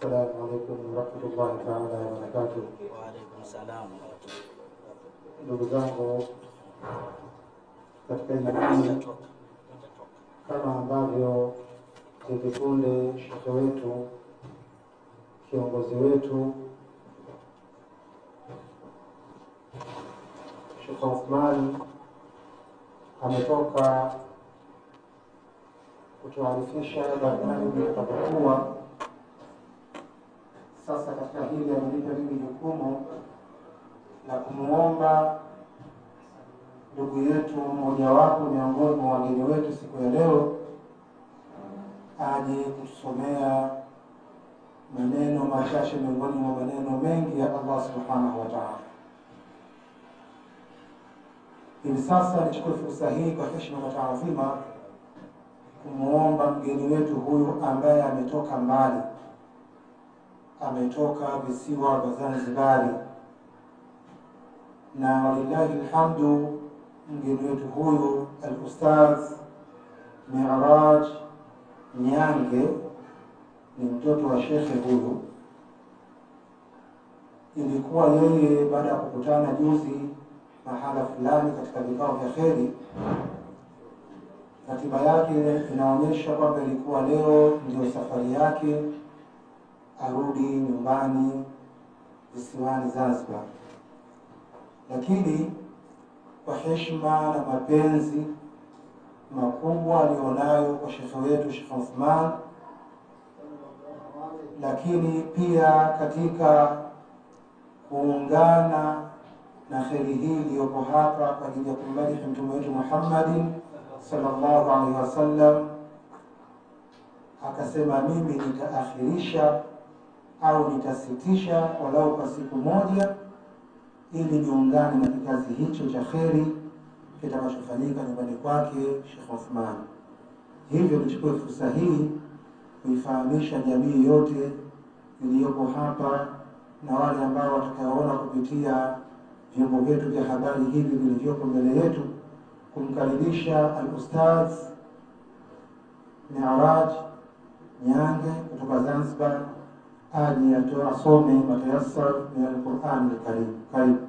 السلام عليكم ورحمة الله تعالى وبركاته. وعليكم السلام. Ndugu zangu katika imani, kama ambavyo hivi punde shekhe wetu, kiongozi wetu Sheikh Uthman ametoka kutuarifisha barnamiji itakapokuwa. Sasa katika hili amenipa mimi jukumu la kumuomba ndugu yetu mmojawapo miongoni mwa wageni wetu siku ya leo aje kutusomea maneno machache miongoni mwa maneno mengi ya Allah subhanahu wa ta'ala. Hivi sasa nichukue fursa hii kwa heshima na taadhima kumuomba mgeni wetu huyu ambaye ametoka mbali, ametoka visiwa vya Zanzibari, na walillahi alhamdu mgeni wetu huyu al-Ustadh Mi'raj Nyange ni mtoto wa shekhe huyu. Ilikuwa yeye baada ya kukutana juzi mahala fulani katika vikao vya kheri, ratiba yake inaonyesha kwamba ilikuwa leo ndio safari yake arudi nyumbani visiwani Zanzibar, lakini kwa heshima na mapenzi makubwa alionayo kwa shekhe wetu Sheikh Uthman, lakini pia katika kuungana na kheri hii iliyopo hapa kwa ajili ya kumbariki mtume wetu Muhammadin sallallahu alaihi wasallam, akasema mimi nitaakhirisha au nitasitisha walau kwa siku moja ili niungane na kikazi hicho cha kheri kitakachofanyika nyumbani kwake Sheikh Uthman. Hivyo nichukue fursa hii kuifahamisha jamii yote iliyopo hapa na wale ambao watakaoona kupitia vyombo vyetu vya habari hivi vilivyopo mbele yetu, kumkaribisha al-Ustadh Mi'raj Nyange kutoka Zanzibar aje asome matayassar min al-Qur'an al-Karim. Karibu.